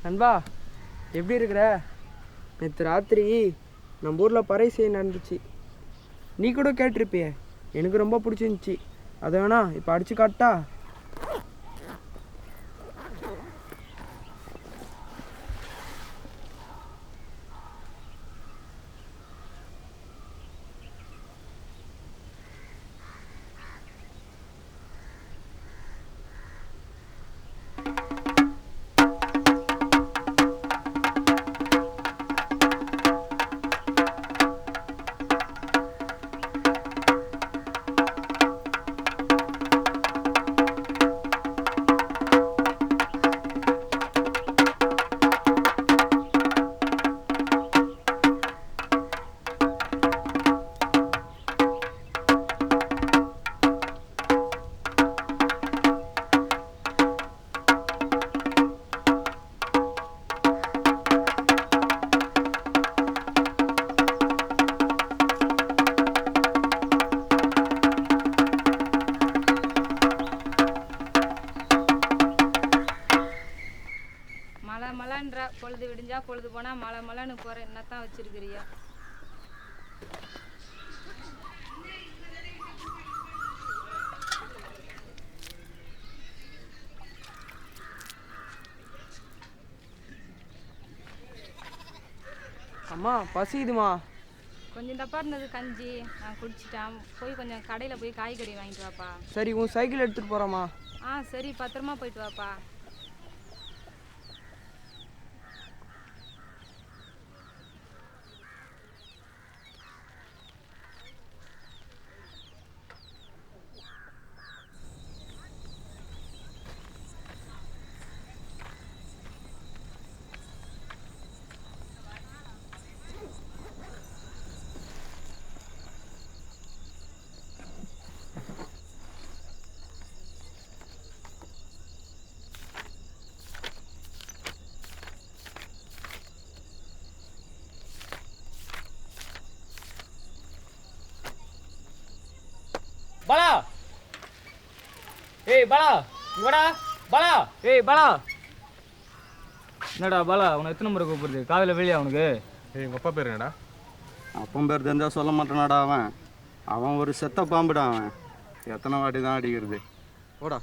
நண்பா, எப்படி இருக்கிற? நேற்று ராத்திரி நம்ம ஊரில் பறை செய்ய நடந்துச்சு. நீ கூட கேட்டிருப்பிய. எனக்கு ரொம்ப பிடிச்சிருந்துச்சி. அதை வேணா இப்போ அடிச்சு காட்டா? மழைன்ற பொழுது விடிஞ்சா பொழுது போனா மழைன்னு போற என்னத்தான் வச்சிருக்கிறியா? அம்மா, பசிக்குதுமா. கொஞ்சம் தப்பா இருந்தது கஞ்சி, நான் குடிச்சிட்டேன். போய் கொஞ்சம் கடையில் போய் காய்கறி வாங்கிட்டு வாப்பா. சரி, உன் சைக்கிள் எடுத்துகிட்டு போகிறோம்மா. சரி, பத்திரமா போயிட்டு வாப்பா. பாலா, ஏய் பாலா, இங்கடா. பாலா, ஏய் பாலா. என்னடா பாலா, உனக்கு எத்தனை முறை கூப்பிடுறது? காதில் வெளியா உனக்கு? ஏய், உங்கள் அப்பா பேர் என்னடா? அப்பன் பேர் தெரிஞ்சால் சொல்ல மாட்டானாடா. அவன் ஒரு செத்த பாம்புடா. அவன் எத்தனை வாட்டி தான் அடிக்கிறது? ஓடா.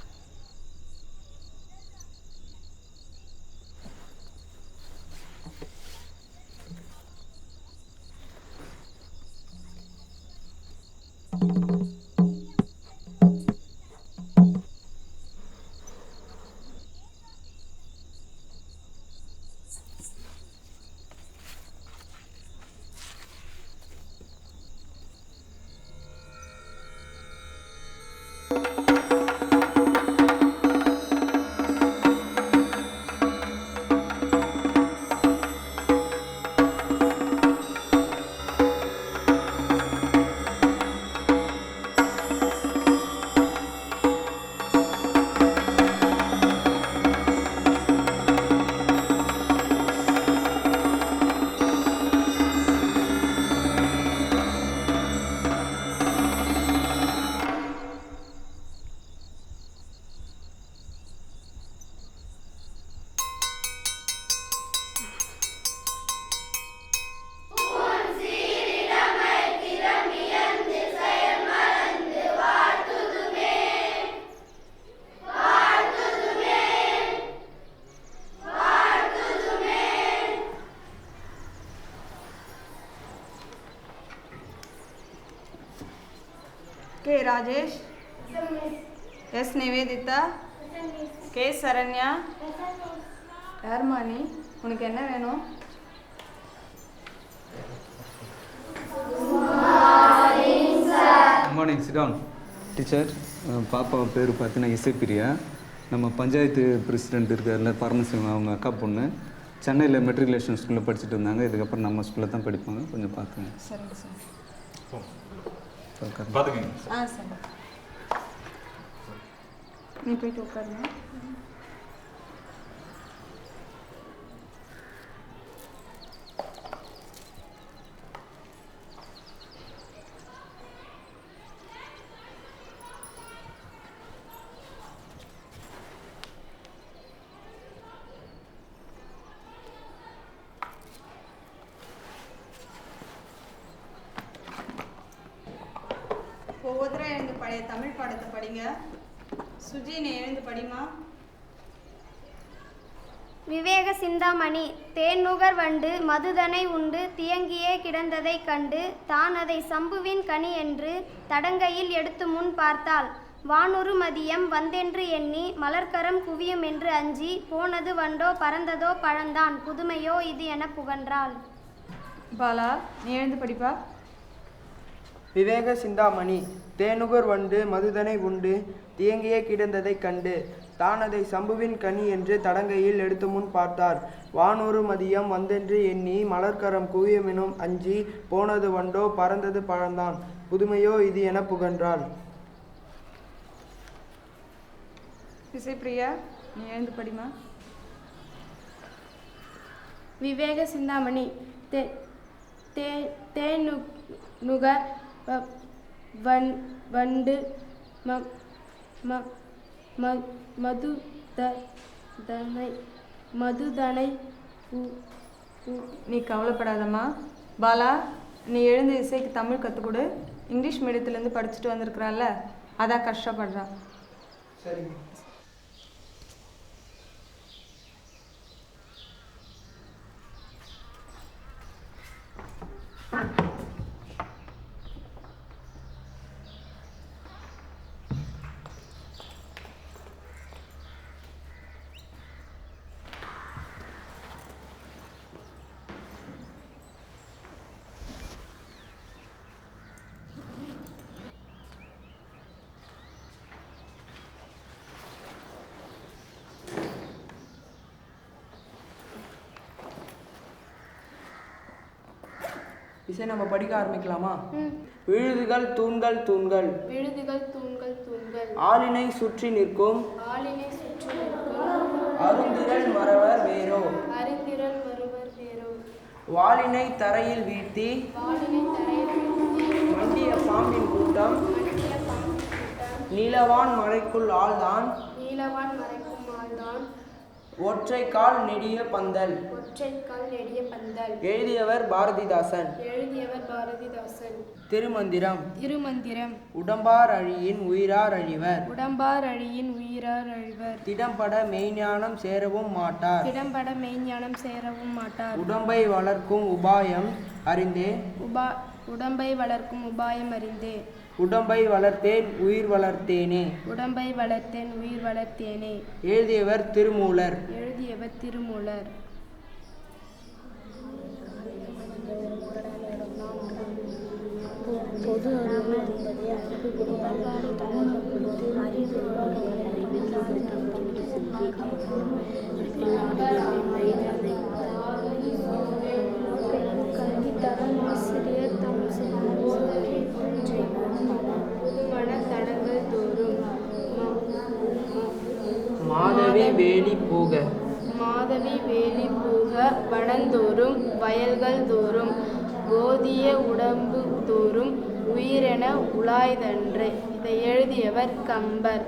Rajesh, S Nivedita, K Saranya. யாரும்மா நீ? உனக்கு என்ன வேணும்? Good morning, sit down. Teacher, பாப்பா பேர் பார்த்தீங்கன்னா இசைப்பிரியா. நம்ம பஞ்சாயத்து பிரசிடென்ட் இருக்கார்ல பரமசிவம், அவங்க அக்கா பொண்ணு. சென்னையில் மெட்ரிகுலேஷன் ஸ்கூலில் படிச்சுட்டு இருந்தாங்க. இதுக்கப்புறம் நம்ம ஸ்கூலில் தான் படிப்பாங்க. கொஞ்சம் பார்த்துங்க. சரிங்க சார். பார்த்துக்கங்க. சரி. நீ போயிட்டு உட்காருங்க. ஒவ்வொருத்தரும் எழுந்து பழைய தமிழ் பாடத்தை படிங்க. சுஜி, நீ எழுந்து படிமா. விவேக சிந்தாமணி. தேன்நுகர் வண்டு மதுதனை உண்டு தியங்கியே கிடந்ததைக் கண்டு தான் அதை சம்புவின் கனி என்று தடங்கையில் எடுத்து முன் பார்த்தாள். வானுறு மதியம் வந்தென்று எண்ணி மலர்க்கரம் குவியும் என்று அஞ்சி போனது வண்டோ பறந்ததோ பழந்தான் புதுமையோ இது என புகன்றாள். பாலா, நீ எழுந்து படிப்பா. விவேக சிந்தாமணி. தேனுகர் வண்டு மதுதனை உண்டு தியங்கியே கிடந்ததைக் கண்டு தான் அதை சம்புவின் கனி என்று தடங்கையில் எடுத்து முன் பார்த்தார். வானூறு மதியம் வந்தென்று எண்ணி மலர்க்கரம் குவியமெனும் அஞ்சி போனது வண்டோ பறந்தது பழந்தான் புதுமையோ இது என புகன்றாள். இசைப்பிரியா, நீ எழுந்து படிமா. விவேக சிந்தாமணி. தேனுகர் வண்டு மதுதனை நீ கவலைப்படாதம்மா. பாலா, நீ எழுந்து இசைக்கு தமிழ் கற்றுக்கொடு. இங்கிலீஷ் மீடியத்துலேருந்து படிச்சுட்டு வந்திருக்கிறாள்ல, அதான் கஷ்டப்படுறா. சரிங்க. இசை, நம்ம படிக்க ஆரம்பிக்கலாமா? விழுதுகள் தூண்கள் தூண்கள் விழுதுகள் தூண்கள் தூண்கள் ஆளினை சுற்றி நிற்கும் ஆளினை சுற்றி நிற்கும் அருந்திரள் மறவர் வேரோ அறிந்திரல் வருவர் வேரோ வாளினை தரையில் வீழ்த்தி வாளினை தரையில் வீழ்த்தி மண்டிய பாம்பின் கூட்டம் மண்டிய பாம்பின் கூட்டம் நீலவான் மறைக்குள் ஆள்தான் நீலவான் மறைக்கும் ஆள்தான் ஒற்றை கால் நெடிய பந்தல். ஒற்றைக்கால் நெடிய பந்தல். எழுதியவர் பாரதிதாசன். எழுதியவர் பாரதிதாசன். திருமந்திரம். திருமந்திரம். உடம்பார் அழியின் உயிரார் அழிவர். உடம்பார் அழியின் உயிரார் அழிவர். திடம்பட மெய்ஞானம் சேரவும் மாட்டார். திடம்பட மெய்ஞானம் சேரவும் மாட்டார். உடம்பை வளர்க்கும் உபாயம் அறிந்தே உடம்பை வளர்க்கும் உபாயம் அறிந்தே உடம்பை வளர்த்தேன் உயிர் வளர்த்தேனே. உடம்பை வளர்த்தேன் உயிர் வளர்த்தேனே. எழுதியவர் திருமூலர். எழுதியவர் திருமூலர். பொது அறிவு என்பதை அறிவு பண்பாடு தகவல் கொடுத்து அறிவு கல்வித்தரம் ஆசிரியர் தம் புதுமண தடங்கள் தோறும் மாதவி வேலி போக மாதவி வேலி போக வனந்தோறும் வயல்கள் தோறும் கோதிய உடம்பு தோறும் உயிரென உலாய்தன்று. இதை எழுதியவர் கம்பர்.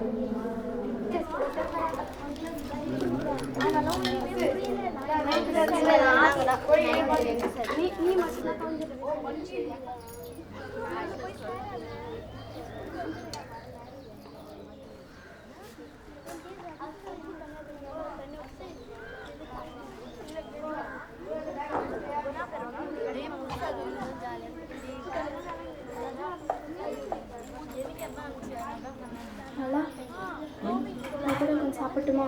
ஜாலியாக பாலா நான் கூட கொஞ்சம் சாப்பிட்டுமா?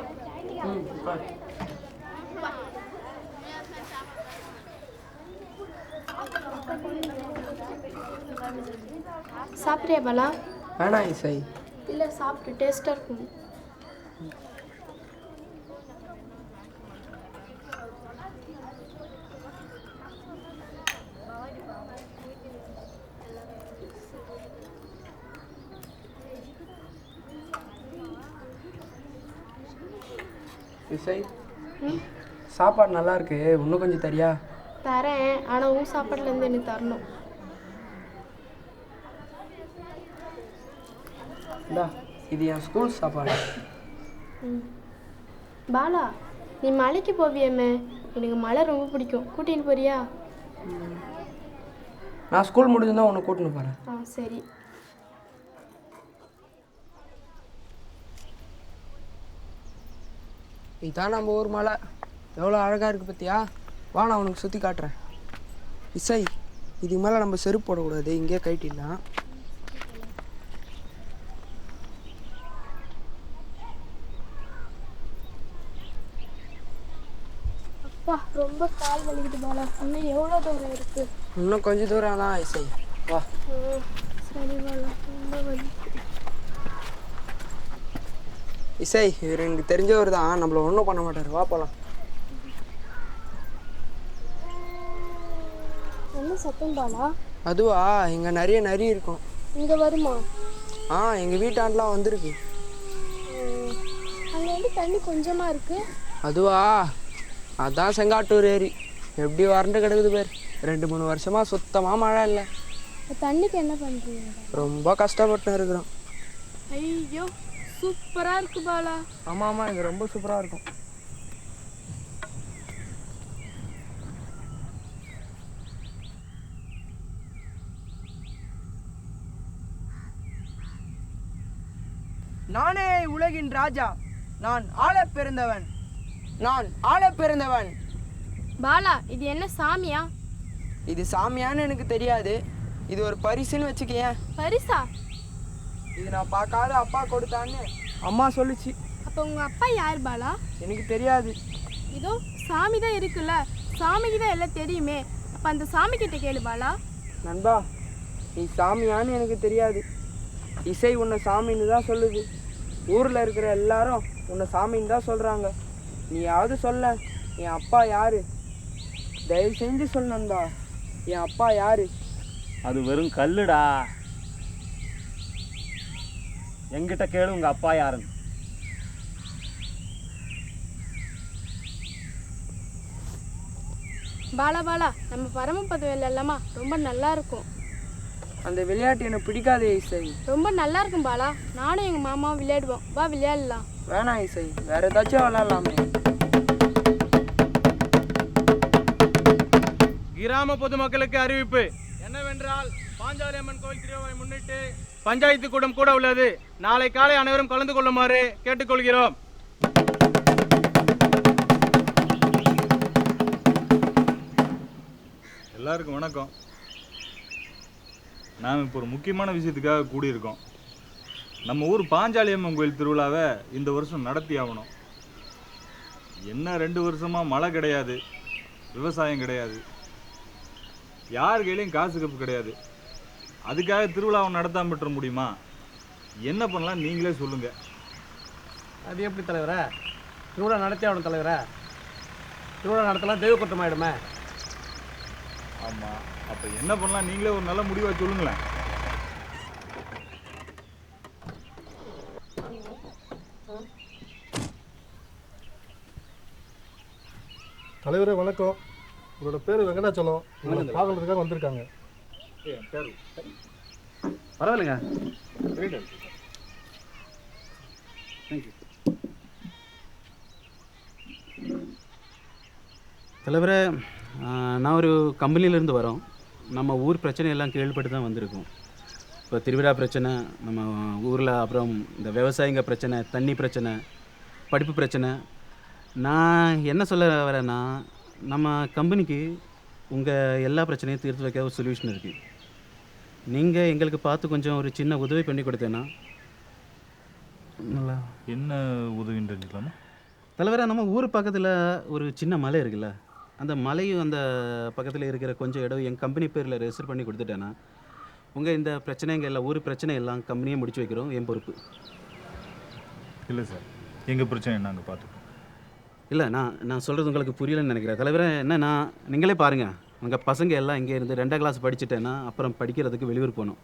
சாப்பிட்றியா பாலா? வேணாம் இசை. இல்லை சாப்பிட்டு டேஸ்ட்டாக இருக்கும். இசை, சாப்பாடு நல்லா இருக்கு, இன்னும் கொஞ்சம் தரியா? தரேன், ஆனால் உன் சாப்பாடுலேருந்து எனக்கு தரணும். இந்தா, இது என் ஸ்கூல் சாப்பாடு. பாலா, நீ மலைக்கு போவியம்மே, எனக்கு மலை ரொம்ப பிடிக்கும், கூட்டின்னு போறியா? நான் ஸ்கூல் முடிஞ்சுதான் உன்னை கூட்டின்னு போகிறேன். ஆ சரி. இதுதான் நம்ம ஊர் மலை, எவ்வளோ அழகாக இருக்குது பார்த்தியா? வா, நான் உனக்கு சுற்றி காட்டுறேன். இசை, இதுக்கு மேலே நம்ம செருப்பு போடக்கூடாது, இங்கேயே கட்டிடலாம். அப்பா ரொம்ப கால் வலிக்குது பாலா. இன்னும் எவ்வளோ தூரம் இருக்கு? இன்னும் கொஞ்சம் தூரம் தான் இசை, வா. சரி பாலா, ரொம்ப வலி. இசை, இவர் எனக்கு தெரிஞ்சவர் தான், நம்மளை ஒன்றும் பண்ண மாட்டார், வா போகலாம். என்ன சத்தம் பாலா? அதுவா, இங்கே நிறைய நரி இருக்கும். இங்கே வருமா? எங்கள் வீட்டாண்டெலாம் வந்திருக்கு. அங்கே வந்து தண்ணி கொஞ்சமாக இருக்கு. அதுவா, அதான் செங்காட்டூர் ஏரி, எப்படி வறண்டு கிடக்குது பேர். 2-3 வருஷமாக சுத்தமாக மழை இல்லை. தண்ணிக்கு என்ன பண்ணுறீங்க? ரொம்ப கஷ்டப்பட்டு இருக்கிறோம். ஐயோ, சூப்பராக இருக்கு பாலா. ஆமாம், இங்கே ரொம்ப சூப்பராக இருக்கும். நானே உலகின் ராஜா, நான் ஆளப் பிறந்தவன், நான் ஆளப் பிறந்தவன். பாலா, இது என்ன சாமியா? இது சாமியான்னு எனக்கு தெரியாது, இது ஒரு பரிசுன்னு வச்சுக்கேன். பரிசா? இது நான் பார்க்காத அப்பா கொடுத்தான்னு அம்மா சொல்லுச்சு. அப்போ உங்கள் அப்பா யார் பாலா? எனக்கு தெரியாது. இதோ சாமி தான் இருக்குல்ல, சாமிக்கு தான் எல்லாம் தெரியுமே, அப்போ அந்த சாமி கிட்ட கேளு பாலா. நண்பா, நீ சாமியான்னு எனக்கு தெரியாது, இசை உன்னை சாமின்னு தான் சொல்லுது. ஊரில் இருக்கிற எல்லாரும் உன்னை சாமின்னு தான் சொல்கிறாங்க. நீயாவது சொல்ல, என் அப்பா யாரு? தயவு செஞ்சு சொல் நண்பா, என் அப்பா யாரு? அது வெறும் கல்லுடா. என்கிட்ட கேளு உங்க அப்பா யாருன்னு. பாலா பாலா, நம்ம பரமபத விளையாடலாமா? ரொம்ப நல்லா இருக்கும். அந்த விளையாட்டு எனக்கு பிடிக்காதே இசை. ரொம்ப நல்லா இருக்கும் பாலா, நானும் எங்கள் மாமாவும் விளையாடுவோம், வா விளையாடலாம். வேணாம் இசை, வேற ஏதாச்சும் விளையாடலாமே. கிராம பொதுமக்களுக்கு அறிவிப்பு என்னவென்றால், பாஞ்சாலி அம்மன் கோயில் திருவிழாவை முன்னிட்டு பஞ்சாயத்து கூட்டம் கூட உள்ளது. நாளை காலை அனைவரும் கலந்து கொள்ளுமாறு கேட்டுக்கொள்கிறோம். எல்லாருக்கும் வணக்கம். நாம் இப்போ ஒரு முக்கியமான விஷயத்துக்காக கூடியிருக்கோம். நம்ம ஊர் பாஞ்சாலி அம்மன் கோயில் திருவிழாவை இந்த வருஷம் நடத்தி ஆகணும். என்ன 2 வருஷமாக மழை கிடையாது, விவசாயம் கிடையாது, யார் கையிலையும் காசு கப்பு கிடையாது. அதுக்காக திருவிழாவை நடத்தாமல் விட்டுற முடியுமா? என்ன பண்ணலாம் நீங்களே சொல்லுங்கள். அது எப்படி தலைவரே? திருவிழா நடத்தி ஆகணும் தலைவரே. திருவிழா நடத்தலாம், தெய்வ குற்றமாயிடுமே. ஆமாம், அப்போ என்ன பண்ணலாம் நீங்களே ஒரு நல்ல முடிவாக சொல்லுங்களேன். தலைவரே வணக்கம். உங்களோட பேர் வெங்கடாச்சலம், உங்களை பார்க்கறதுக்காக வந்திருக்காங்க. பரவாயில்லைங்க. தலைவரே, நான் ஒரு கம்பெனிலேருந்து வரோம். நம்ம ஊர் பிரச்சனையெல்லாம் கேள்விப்பட்டு தான் வந்திருக்கோம். இப்போ திருவிழா பிரச்சனை நம்ம ஊரில், அப்புறம் இந்த விவசாயிங்க பிரச்சனை, தண்ணி பிரச்சனை, படிப்பு பிரச்சனை. நான் என்ன சொல்ல வரேன்னா, நம்ம கம்பெனிக்கு உங்கள் எல்லா பிரச்சனையும் தீர்த்து வைக்க ஒரு சொல்யூஷன் இருக்குது. நீங்கள் எங்களுக்கு பார்த்து கொஞ்சம் ஒரு சின்ன உதவி பண்ணி கொடுத்தேன்னா நல்லா என்ன உதவின்னு தெரிஞ்சுக்கலாமா? தலைவரே, நம்ம ஊர் பக்கத்தில் ஒரு சின்ன மலை இருக்குல்ல, அந்த மலையும் அந்த பக்கத்தில் இருக்கிற கொஞ்சம் இடம் என் கம்பெனி பேரில் ரெஜிஸ்டர் பண்ணி கொடுத்துட்டேன்னா உங்கள் இந்த பிரச்சனைங்க எல்லாம் ஊர் பிரச்சனை எல்லாம் கம்பெனியை முடிச்சு வைக்கிறோம், என் பொறுப்பு. இல்லை சார், எங்கள் பிரச்சனை நாங்கள் பார்த்துப்போம். இல்லை, நான் சொல்கிறது உங்களுக்கு புரியலன்னு நினைக்கிறேன் தலைவரே. என்னன்னா நீங்களே பாருங்கள், உங்கள் பசங்க எல்லாம் இங்கே இருந்து 2ஆம் கிளாஸ் படிச்சுட்டேன்னா அப்புறம் படிக்கிறதுக்கு வெளியூர் போகணும்.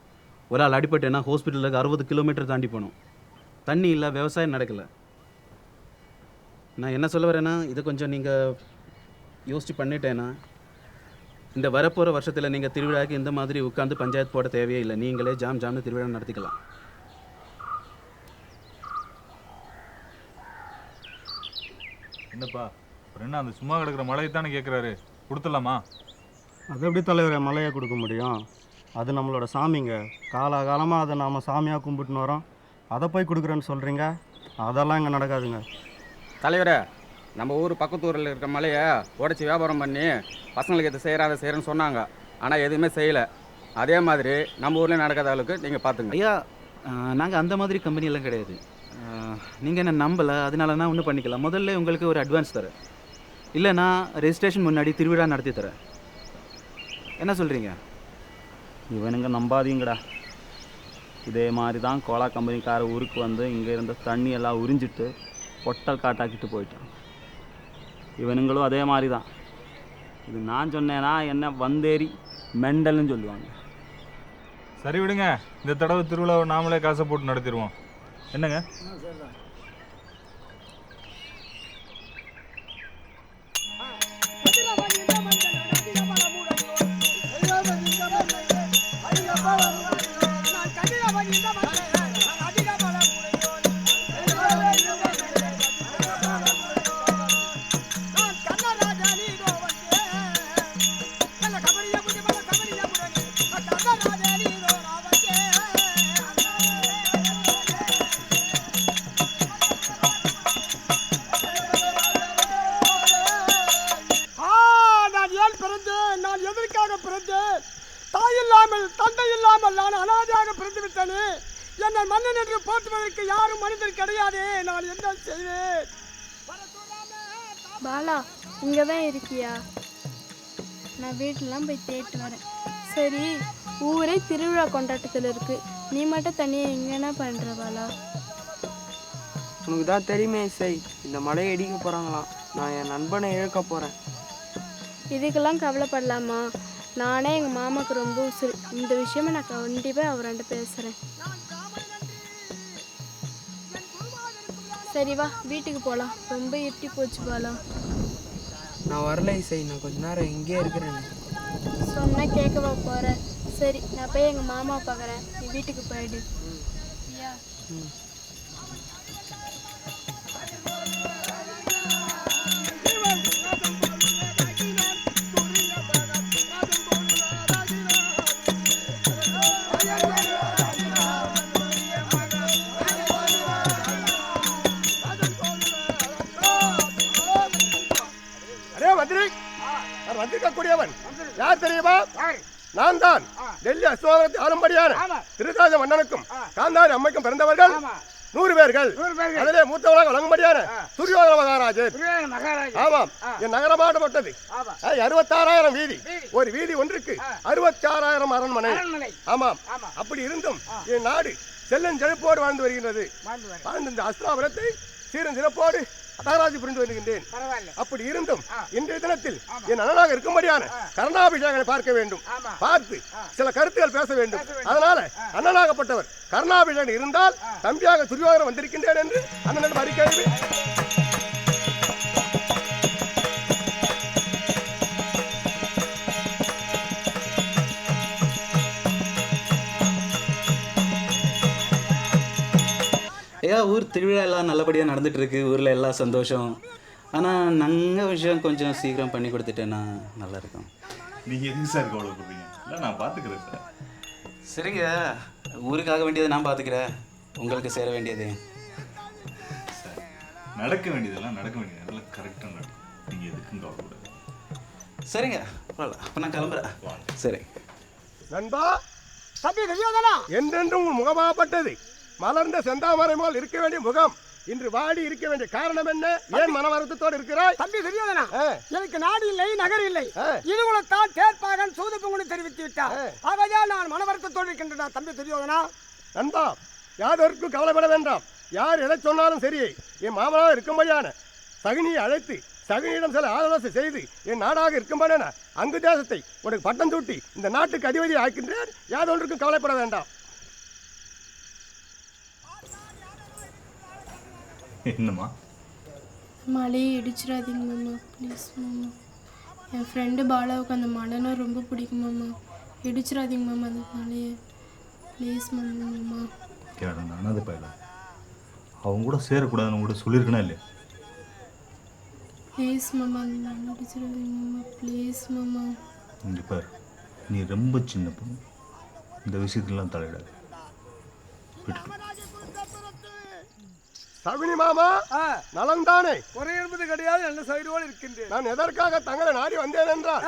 ஒரு ஆள் அடிப்பட்டேன்னா ஹாஸ்பிட்டலுக்கு 60 கிலோமீட்டர் தாண்டி போகணும். தண்ணி இல்லை, விவசாயம் நடக்கலை. நான் என்ன சொல்ல வரேன்னா, இதை கொஞ்சம் நீங்கள் யோசிச்சு பண்ணிட்டேன்னா இந்த வரப்போகிற வருஷத்தில் நீங்கள் திருவிழாவுக்கு இந்த மாதிரி உட்காந்து பஞ்சாயத்து போட தேவையே இல்லை. நீங்களே ஜாம்னு திருவிழா நடத்திக்கலாம். என்னப்பா அப்புறம் என்ன, அந்த சும்மா கிடக்கிற மழையை தானே கேட்குறாரு, கொடுத்துடலாமா? அது எப்படி தலைவரை மலையை கொடுக்க முடியும்? அது நம்மளோட சாமிங்க. காலகாலமாக அதை நாம் சாமியாக கும்பிட்டுன்னு வரோம். அதை போய் கொடுக்குறேன்னு சொல்கிறீங்க? அதெல்லாம் இங்கே நடக்காதுங்க. தலைவரே, நம்ம ஊர் பக்கத்து ஊரில் இருக்கிற மலையை உடச்சி வியாபாரம் பண்ணி பசங்களுக்கு எது செய்கிற அதை செய்கிறேன்னு சொன்னாங்க. ஆனால் எதுவுமே செய்யலை. அதே மாதிரி நம்ம ஊர்லேயும் நடக்காத அளவுக்கு நீங்கள் பார்த்துங்க. ஐயா, நாங்கள் அந்த மாதிரி கம்பெனியெல்லாம் கிடையாது. நீங்கள் என்ன நம்பலை, அதனால நான் ஒன்றும் பண்ணிக்கலாம். முதல்ல உங்களுக்கு ஒரு அட்வான்ஸ் தரேன், இல்லை நான் ரெஜிஸ்ட்ரேஷன் முன்னாடி திருவிழா நடத்தி தரேன். என்ன சொல்கிறீங்க? இவனுங்க நம்பாதீங்கடா. இதே மாதிரி தான் கோலா கம்பெனிக்கார ஊருக்கு வந்து இங்கே இருந்த தண்ணி எல்லாம் உறிஞ்சிட்டு பொட்டல் காட்டாக்கிட்டு போயிட்டான். இவனுங்களும் அதே மாதிரி தான். இது நான் சொன்னேன்னா என்ன வந்தேரி மெண்டல்னு சொல்லுவாங்க. சரி விடுங்க, இந்த தடவை திருவிழாவை நாமளே காசை போட்டு நடத்திடுவோம். என்னங்க? என்னை மன்னன் என்று போற்றுவதற்கு யாரும் மனிதர் கிடையாது. நான் என்ன செய்வேன்? பாலா, இங்கே தான் இருக்கியா? நான் வீட்டிலலாம் போய் தேட்டு வரேன். சரி, ஊரே திருவிழா கொண்டாட்டத்தில் இருக்கு, நீ மட்டும் தனியாக எங்கன்னா பண்ணுற பாலா? உனக்கு தான் தெரியுமே இசை, இந்த மலையை இடிக்க போகிறாங்களாம். நான் என் நண்பனை இழக்க போகிறேன். இதுக்கெல்லாம் கவலைப்படலாமா? நானே எங்கள் மாமாவுக்கு ரொம்ப உசுறு. இந்த விஷயமா நான் கண்டிப்பாக அவர்கிட்ட பேசுகிறேன். சரி வா, வீட்டுக்கு போகலாம். ரொம்ப இருட்டி போச்சு போகலாம். நான் வரல இசை, நான் கொஞ்ச நேரம் இங்கே இருக்கிறேன். சொன்னால் கேட்கவா போகிறேன்? சரி, நான் போய் எங்கள் மாமா பார்க்குறேன், நீ வீட்டுக்கு போயிடு. வந்திருக்கக்கூடியவன் யார் தெரியுமா? நான் தான் டெல்லி அசோகத்தை ஆளும்படியான திருராஜ மன்னனுக்கும் காந்தாரி அம்மைக்கும் பிறந்தவர்கள் 100 பேர்கள். அதிலே மூத்தவராக வழங்கும்படியான துரியோதன மகாராஜர். ஆமாம், என் நகரமாட்டப்பட்டது 66,000 வீதி. ஒரு வீதி ஒன்றுக்கு 66,000 அரண்மனை. ஆமாம், அப்படி இருந்தும் என் நாடு செல்லன் செழிப்போடு வாழ்ந்து வருகின்றது. வாழ்ந்து இந்த அஸ்திராபுரத்தை சீரன் சிறப்போடு அதாராஜி புரிந்து வருகின்றேன். அப்படி இருந்தும் இன்றைய தினத்தில் என் அண்ணனாக இருக்கும்படியான கருணாபிஷேகனை பார்க்க வேண்டும். பார்த்து சில கருத்துக்கள் பேச வேண்டும். அதனால அண்ணனாகப்பட்டவர் கருணாபிஷேகன் இருந்தால் தம்பியாக துரியோதனன் வந்திருக்கின்றேன் என்று அண்ணனிடம் அறிக்கை. ஐயா, ஊர் திருவிழா எல்லாம் நல்லபடியாக நடந்துட்டு இருக்கு. ஊரில் எல்லாம் சந்தோஷம். ஆனால் நாங்கள் விஷயம் கொஞ்சம் சீக்கிரம் பண்ணி கொடுத்துட்டேன்னா நல்லா இருக்கும். நீங்கள் எதுக்கு சார் கவலைப்படுறீங்க? இல்லை, நான் பார்த்துக்கிறேன் சார். சரிங்க, ஊருக்காக வேண்டியதை நான் பார்த்துக்கிறேன், உங்களுக்கு சேர வேண்டியது சார். நடக்க வேண்டியதெல்லாம் நடக்க வேண்டியது அதெல்லாம் கரெக்டாக நடக்கும். நீங்கள் எதுக்கும் கவலைப்படாது. சரிங்க, பரவாயில்ல. அப்போ நான் கிளம்புறேன். சரி நண்பா, தம்பி துரியோதனா, என்றென்றும் முகமாகப்பட்டது மலர்ந்த செந்தாமரை போல் இருக்க வேண்டிய முகம் இன்று வாடி இருக்க வேண்டிய காரணம் என்ன? ஏன் மன வருத்தத்தோடு இருக்கிறாய்? தம்பி துரியோதனா, எனக்கு நாடு இல்லை, நகர் இல்லை. இதுகுலத்தான் தேர்ப்பாகன் சூதுப்புங்குடி தெரிவித்து விட்டார். ஆகையால் நான் மன வருத்தத்தோடு இருக்கின்றன. தம்பி துரியோதனா, நண்பா, யாதொருக்கும் கவலைப்பட வேண்டாம். யார் எதை சொன்னாலும் சரி, என் மாமனாக இருக்கும்படியான சகுனியை அழைத்து சகுனியிடம் சில ஆலோசனை செய்து என் நாடாக இருக்கும்படியான அங்கு தேசத்தை உனக்கு பட்டம் சூட்டி இந்த நாட்டுக்கு அதிபதி ஆக்கின்றேன். யாதொன்றுக்கும் கவலைப்பட வேண்டாம். என்னம்மா? மழையை இடிச்சிடாதீங்க மாமா, ப்ளீஸ் மாமா. என் ஃப்ரெண்டு பாலாவுக்கு அந்த மழைனா ரொம்ப பிடிக்கும் மாமா. இடிச்சிடாதீங்க மாமா அந்த மழையை, ப்ளீஸ் மாமா. கேட அனாதை பையன், அவங்க கூட சேரக்கூடாதுன்னு கூட சொல்லியிருக்கனா இல்லையா? ப்ளீஸ் மாமா அந்த மழை இடிச்சிடாதீங்க மாமா, ப்ளீஸ் மாமா. இங்கே பாரு, நீ ரொம்ப சின்ன பொண்ணு, இந்த விஷயத்துலாம் தலையிடாது. சகுனி மாமா, நலன்தானே? குறை என்பது கிடையாது, நல்ல சைடுவோடு இருக்கின்றேன். நான் எதற்காக தங்களை நாடி வந்தேன் என்றால்,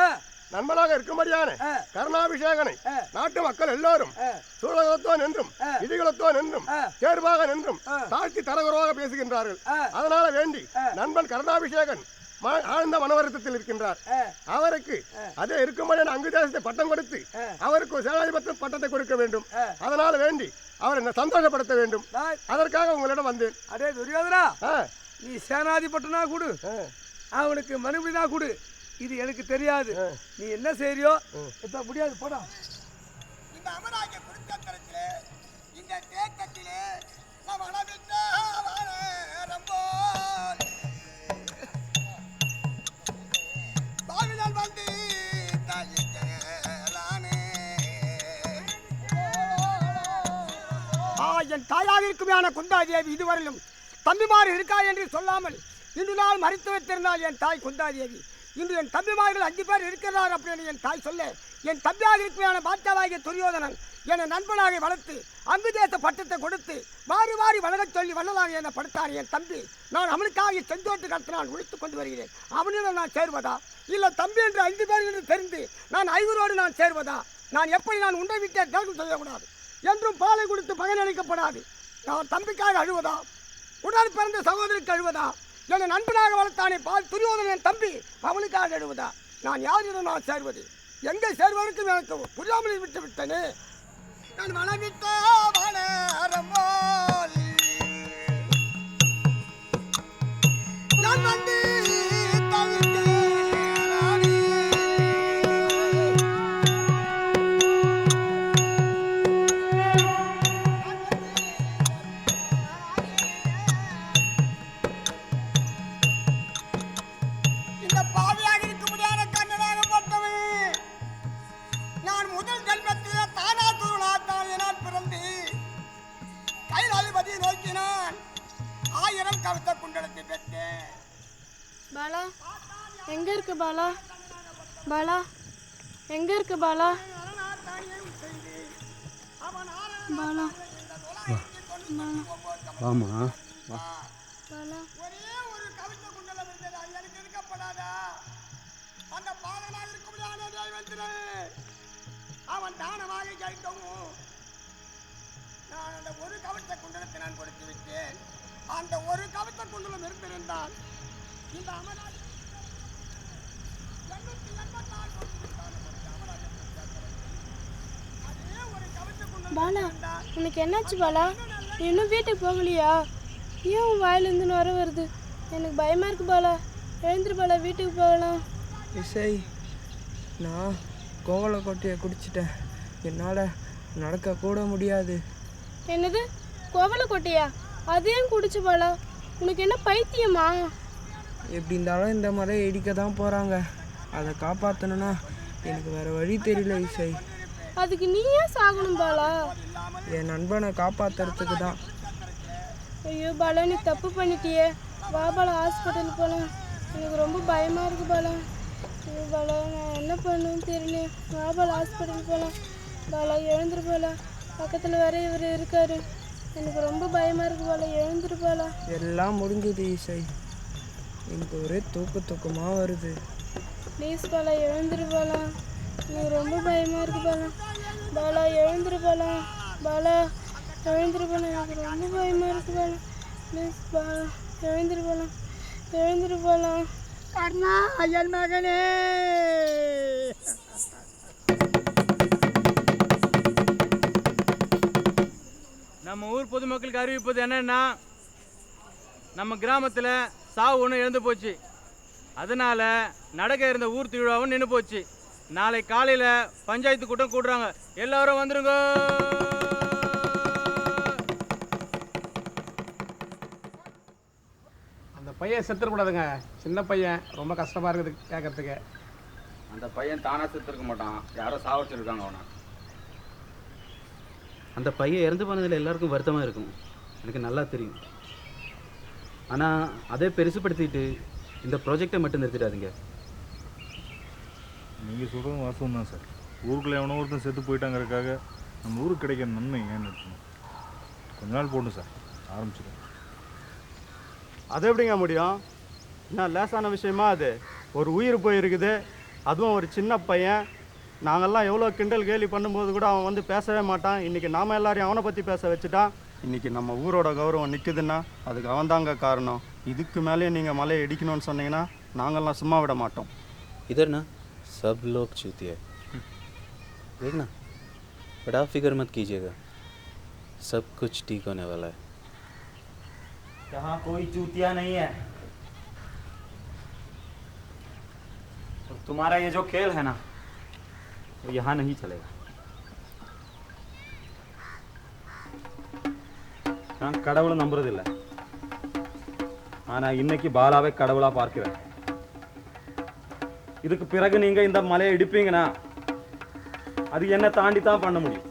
நண்பனாக இருக்கும்படியான கருணாபிஷேகனை நாட்டு மக்கள் எல்லோரும் சூழகுலத்தோன் என்றும் இடிகுலத்தோன் என்றும் தேர்வாகன் என்றும் தாழ்த்தி தரகுறவாக பேசுகின்றார்கள். அதனால வேண்டி நண்பன் கருணாபிஷேகன் ஆழ்ந்த மனவருத்தத்தில் இருக்கின்றார். அவருக்கு அதே இருக்கும்படியான அங்கு தேசத்தை பட்டம் கொடுத்து அவருக்கு ஒரு சேனாதிபதி பட்டத்தை கொடுக்க வேண்டும். அதனால வேண்டி அவரை சந்தோஷப்படுத்த வேண்டும். அதற்காக உங்களிடம் வந்தேன். அதே துரியோதனா, நீ சேனாதிபட்டனா கொடு, அவனுக்கு மனுபடினா கொடு, இது எனக்கு தெரியாது. நீ என்ன செய்யறியோ இப்ப முடியாது. போடா. இந்த அமராகிய குருத்தரத்திலே, இந்த தேக்கத்திலே நாம் அளவிட்ட ரொம்ப பாவினால் வந்து என் தாயாக இருக்குமையான குந்தாதேவி இதுவரையிலும் தம்பிமார் இருக்கா என்று சொல்லாமல் இன்று நாள் மறைத்து வைத்திருந்தால் என் தாய் குந்தாதேவி. இன்று என் தம்பிமார்கள் 5 பேர் இருக்கிறார் அப்படின்னு என் தாய் சொல்ல, என் தம்பியாக இருக்குமையான பாட்டாவாகிய துரியோதனன் என்னை நண்பனாக வளர்த்து அங்கு தேச பட்டத்தை கொடுத்து வாரி வாரி வளரச் சொல்லி வல்லதாக என்னை படுத்தான் என் தம்பி. நான் அவனுக்காக செஞ்சோட்டு கருத்து நான் உழைத்துக் கொண்டு வருகிறேன். அவனிடம் நான் சேர்வதா, இல்லை தம்பி என்று 5 பேர் என்று தெரிந்து நான் 5 நான் சேர்வதா? நான் எப்படி நான் உண்டை விட்டே தியாகம் செய்யக்கூடாது, என்றும் பாலை கொடுத்து பகனளிக்கப்படாது. நான் தம்பிக்காக அழுவதா, உடன் பிறந்த சகோதரிக்கு அழுவதா? என்னை நண்பனாக வளர்த்தானே பால் துரியோதனன் என் தம்பி, அவனுக்காக அழுவதா? நான் யாரிடம் நான் சேர்வது, எங்கே சேர்வதற்கும் எனக்கு புரியாமல் விட்டு விட்டனே. நான் மனவிட்ட நான் வந்து இந்த பாவியாக இருக்க முடியாத கண்ணனாக பட்டவன் நான் முதல் ஜென்மத்திலே தானா துருளாத்தான் என பிறந்து கைலாதிபதியை நோக்கினான் 1000 கவித்த குண்டலத்தை பெற்றேன். பாலா எங்க இருக்கு பாலா? பாலா எங்க இருக்கு பாலா? பாலா வாமா வா. பாலா ஒரே ஒரு கவித்த குண்டலம் இருந்ததா, எனக்கு இருக்கப்படாதா? அந்த பாலனாக இருக்க முடியாத தெய்வத்திலே அவன் தானமாக கேட்கவும் நான் அந்த ஒரு கவித்த குண்டலத்தை நான் கொடுத்து விட்டேன். அந்த ஒரு கவித்த குண்டலம் இருந்திருந்தால் இந்த அமராஜ் பாலா உனக்கு என்னாச்சு பாலா? இன்னும் வீட்டுக்கு போகலையா? ஏன் உன் வாயிலேருந்து நுர வருது? எனக்கு பயமா இருக்கு பாலா. எழுந்துரு பாலா, வீட்டுக்கு போகலாம். இசை, நான் கோவலை கொட்டையை குடிச்சிட்டேன். என்னால் நடக்க கூட முடியாது. என்னது கோவலை கொட்டையா? அது ஏன் குடிச்சு பாலா? உனக்கு என்ன பைத்தியமா? எப்படி இருந்தாலும் இந்த மலையை இடிக்க தான் போகிறாங்க. அதை காப்பாற்றணுன்னா எனக்கு வேறு வழி தெரியல இசை. அதுக்கு நீ ஏன் சாகணும் பாலா? என் நண்பனை காப்பாற்றுறதுக்கு தான். ஐயோ பாலா, நீ தப்பு பண்ணிட்டியே. வா பாலா, ஹாஸ்பிட்டல் போகலாம். எனக்கு ரொம்ப பயமாக இருக்கு பாலா. ஐயோ பாலா, நான் என்ன பண்ணுன்னு தெரியல. வா பாலா, ஹாஸ்பிட்டல் போகலாம். பாலா எழுந்துரு பாலா, பக்கத்தில் வேற இவர் இருக்காரு. எனக்கு ரொம்ப பயமாக இருக்கு பாலா, எழுந்துரு பாலா. எல்லாம் முடிஞ்சது இசை, எனக்கு ஒரே தூக்கமாக வருது. ப்ளீஸ் பாலா, எழுந்துரு பாலா. எனக்கு ரொம்ப பயமாக இருக்கு பாலா. பாலா எழுந்துரு பாலா. பாலா எழுந்துரு போகலாம், எனக்கு ரொம்ப பயமாக இருக்கு பாலா. ப்ளீஸ் பாலா, எழுந்துரு போகலாம், எழுந்துரு போகலாம். கர்ணா என் மகனே. நம்ம ஊர் பொதுமக்களுக்கு அறிவிப்பது என்னன்னா, நம்ம கிராமத்தில் சாவு ஒன்று இழந்து போச்சு. அதனால நடக்க இருந்த ஊர் திருவிழாவும் நின்று போச்சு. நாளை காலையில் பஞ்சாயத்து கூட்டம் கூடுறாங்க, எல்லாரும் வந்துருங்க. அந்த பையன் செத்துடக்கூடாதுங்க, சின்ன பையன், ரொம்ப கஷ்டமாக இருக்குது கேட்கறதுக்கு. அந்த பையன் தானாக செத்துருக்க மாட்டான், யாரோ சாவடிச்சிருக்காங்க அவனை. அந்த பையன் இறந்து போனதில் எல்லாருக்கும் வருத்தமாக இருக்கும், எனக்கு நல்லா தெரியும். ஆனால் அதை பெருசுப்படுத்திட்டு இந்த ப்ராஜெக்டை மட்டும் நிறுத்திடாதீங்க. நீங்கள் சொல்கிறதும் வாசம் தான் சார். ஊருக்குள்ளே எவனோ ஒருத்தன் செத்து போயிட்டாங்கிறதுக்காக நம்ம ஊருக்கு கிடைக்கிற நன்மை ஏன் நிறுத்தணும்? கொஞ்ச நாள் போட்டும் சார், ஆரம்பிச்சிடும். அது எப்படிங்க முடியும்? என்ன லேசான விஷயமா அது? ஒரு உயிர் போயிருக்குது, அதுவும் ஒரு சின்ன பையன். நாங்கள்லாம் எவ்வளோ கிண்டல் கேலி பண்ணும்போது கூட அவன் வந்து பேசவே மாட்டான். இன்றைக்கி நாம் எல்லாரையும் அவனை பற்றி பேச வச்சுட்டான். இன்றைக்கி நம்ம ஊரோட கௌரவம் நிற்குதுன்னா அதுக்கு அவன் தாங்க காரணம். இதுக்கு மேலேயே நீங்கள் மலையை இடிக்கணும்னு சொன்னீங்கன்னா நாங்கள்லாம் சும்மா விட மாட்டோம். इधर ना सब लोग चूतिया है, देखना बड़ा फिक्र मत कीजिएगा, सब कुछ ठीक होने वाला है। यहाँ कोई चूतिया नहीं है। और तुम्हारा ये जो खेल है ना, वो यहाँ नहीं चलेगा। நான் கடவுளை நம்புறதில்லை, ஆனால் இன்னைக்கு பாலாவை கடவுளாக பார்க்கிறேன். இதுக்கு பிறகு நீங்கள் இந்த மலையை இடிப்பீங்கன்னா அது என்னை தாண்டி தான் பண்ண முடியும்.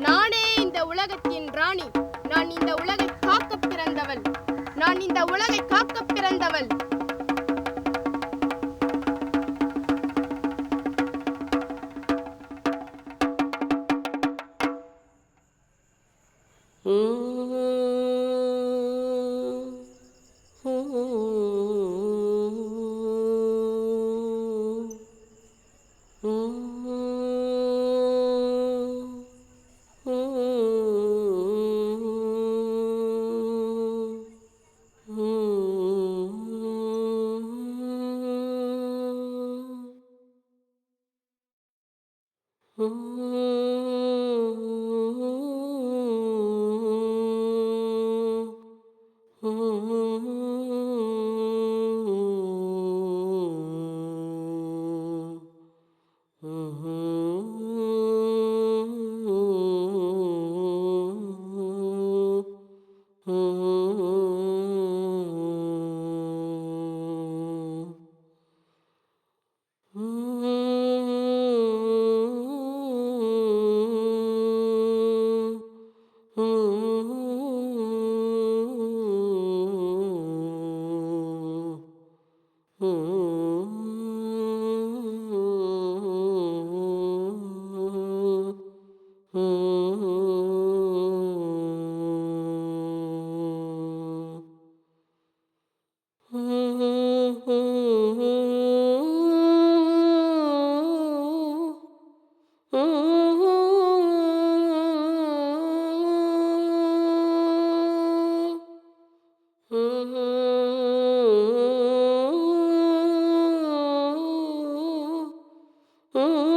நானே இந்த உலகத்தின் ராணி. நான் இந்த உலகை காக்க பிறந்தவள். நான் இந்த உலகை காக்க பிறந்தவள். Mm-hmm.